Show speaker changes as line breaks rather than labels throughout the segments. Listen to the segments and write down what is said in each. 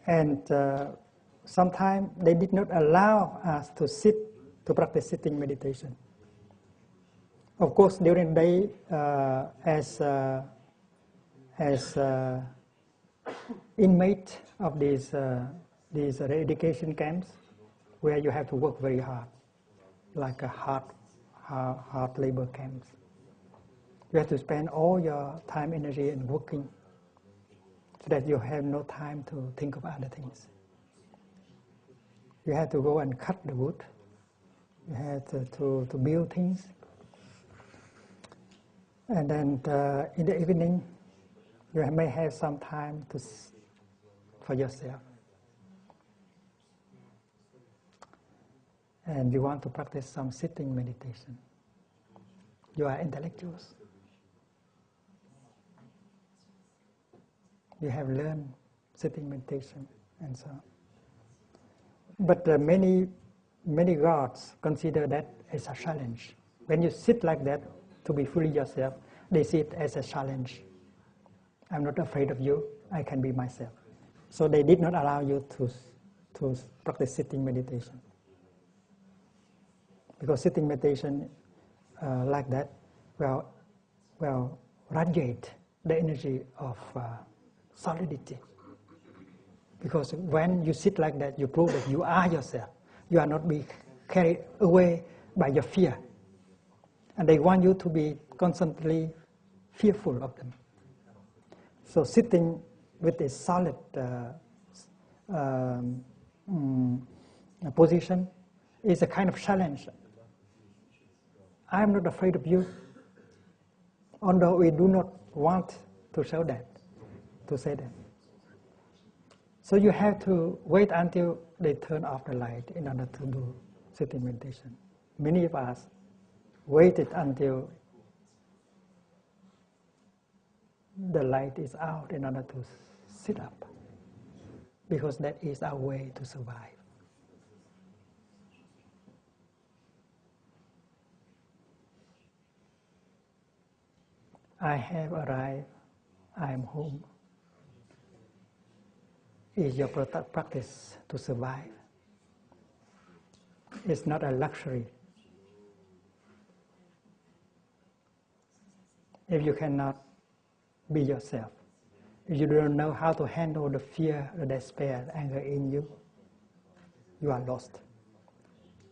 And sometimes they did not allow us to sit, to practice sitting meditation. Of course, during the day, as inmate of these re-education camps, where you have to work very hard, like a hard labor camps. You have to spend all your time, energy in working, so that you have no time to think of other things. You have to go and cut the wood. You have to build things. And then in the evening, you may have some time for yourself. And you want to practice some sitting meditation. You are intellectuals. You have learned sitting meditation and so on. But many gods consider that as a challenge. When you sit like that, to be fully yourself, they see it as a challenge. I'm not afraid of you, I can be myself. So they did not allow you to practice sitting meditation. Because sitting meditation like that will radiate the energy of solidity. Because when you sit like that, you prove that you are yourself. You are not being carried away by your fear. And they want you to be constantly fearful of them. So sitting with a solid position is a kind of challenge. I am not afraid of you, although we do not want to show that, to say that. So you have to wait until they turn off the light in order to do sitting meditation. Many of us waited until the light is out in order to sit up, because that is our way to survive. I have arrived, I am home. Is your practice to survive. It's not a luxury. If you cannot be yourself, if you don't know how to handle the fear, the despair, the anger in you, you are lost.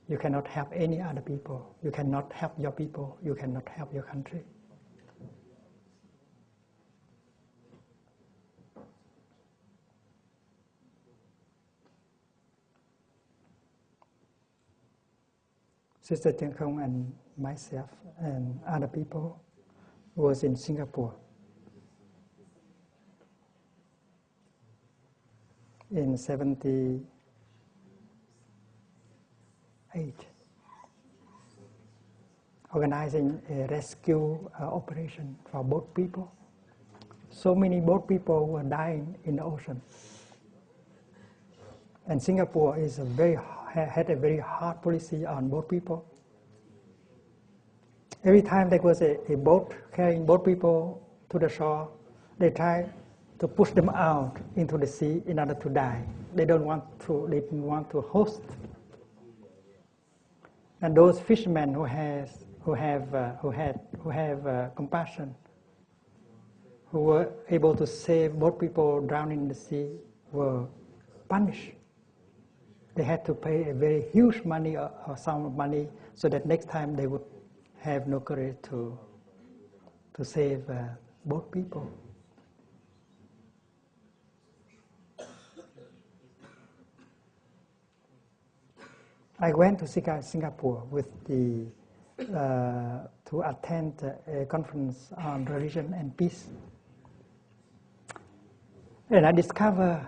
You cannot help any other people. You cannot help your people. You cannot help your country. Sister Chen Khong and myself and other people was in Singapore in 1978, organizing a rescue operation for boat people. So many boat people were dying in the ocean. And Singapore had a very hard policy on boat people. Every time there was a boat carrying boat people to the shore, they tried to push them out into the sea in order to die. They didn't want to host. And those fishermen who have compassion, who were able to save boat people drowning in the sea, were punished. They had to pay a very huge money or sum of money so that next time they would have no courage to save boat people. I went to Singapore with to attend a conference on religion and peace. And I discovered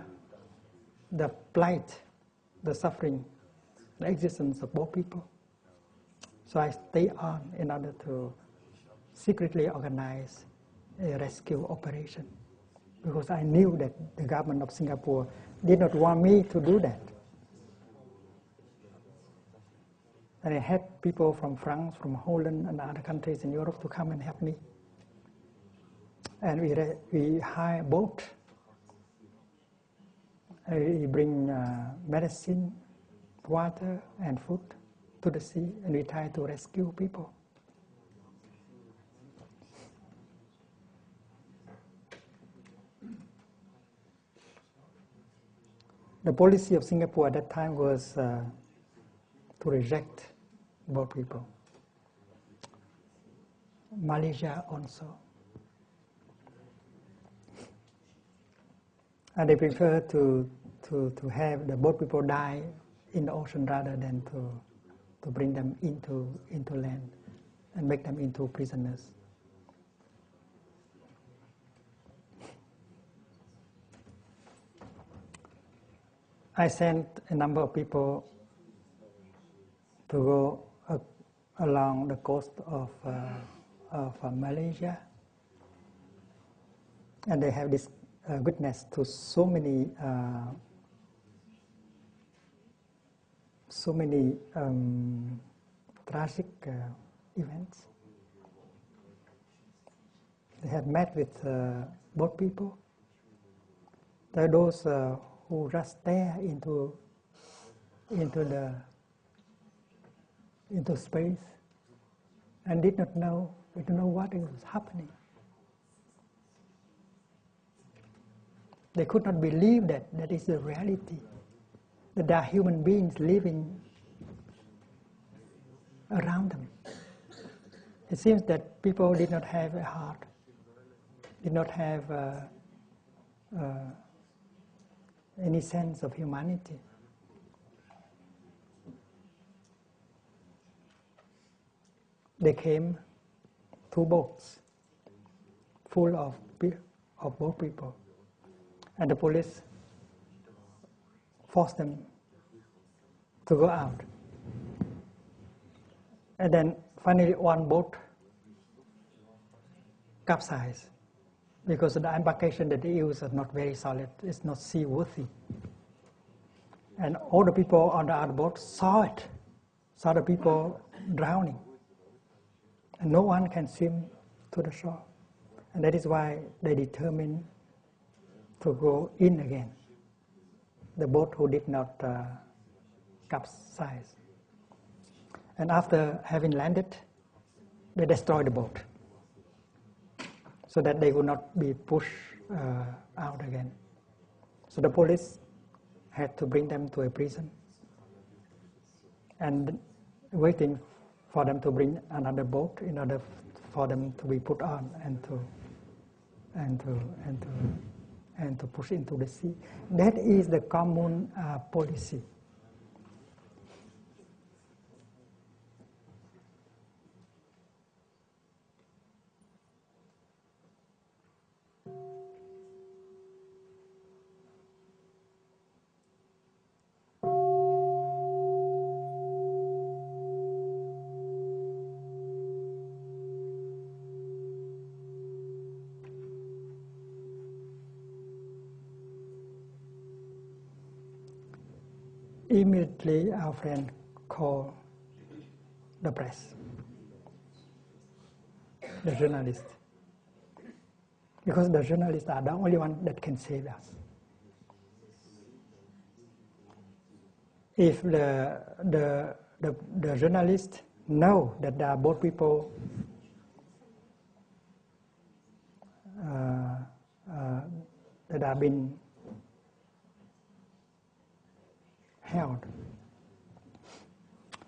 the plight, the suffering, the existence of both people. So I stayed on in order to secretly organize a rescue operation, because I knew that the government of Singapore did not want me to do that. And I had people from France, from Holland, and other countries in Europe to come and help me. And we hired a boat He bring medicine, water, and food to the sea, and we try to rescue people. The policy of Singapore at that time was to reject boat people. Malaysia also. And they prefer to have the boat people die in the ocean rather than to bring them into land and make them into prisoners. I sent a number of people to go along the coast of Malaysia, and they have this witness to so many tragic events. They had met with boat people. There are those who just stare into space and did not know what was happening. They could not believe that is the reality, that there are human beings living around them. It seems that people did not have a heart, did not have any sense of humanity. They came, 2 boats full of boat people, and the police forced them to go out. And then finally 1 boat capsized because the embarkation that they use is not very solid, it's not seaworthy. And all the people on the other boat saw the people drowning. And no one can swim to the shore. And that is why they determined to go in again, the boat who did not capsize. And after having landed, they destroyed the boat so that they would not be pushed out again. So the police had to bring them to a prison and waiting for them to bring another boat in order for them to be put on and to push into the sea. That is the common policy. Immediately, our friend called the press, the journalists, because the journalists are the only one that can save us. If the journalists know that there are boat people that have been held,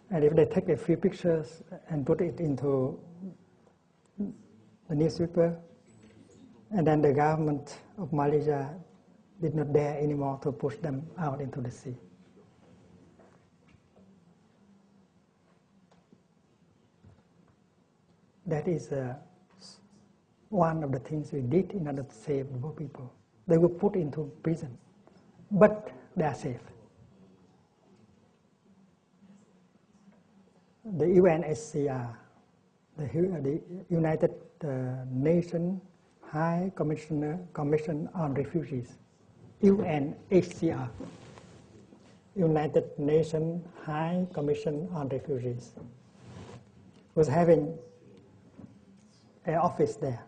and if they take a few pictures and put it into the newspaper, and then the government of Malaysia did not dare anymore to push them out into the sea. That is one of the things we did in order to save the boat people. They were put into prison, but they are safe. The UNHCR, the United Nations High Commission on Refugees, UNHCR, United Nations High Commission on Refugees, was having an office there.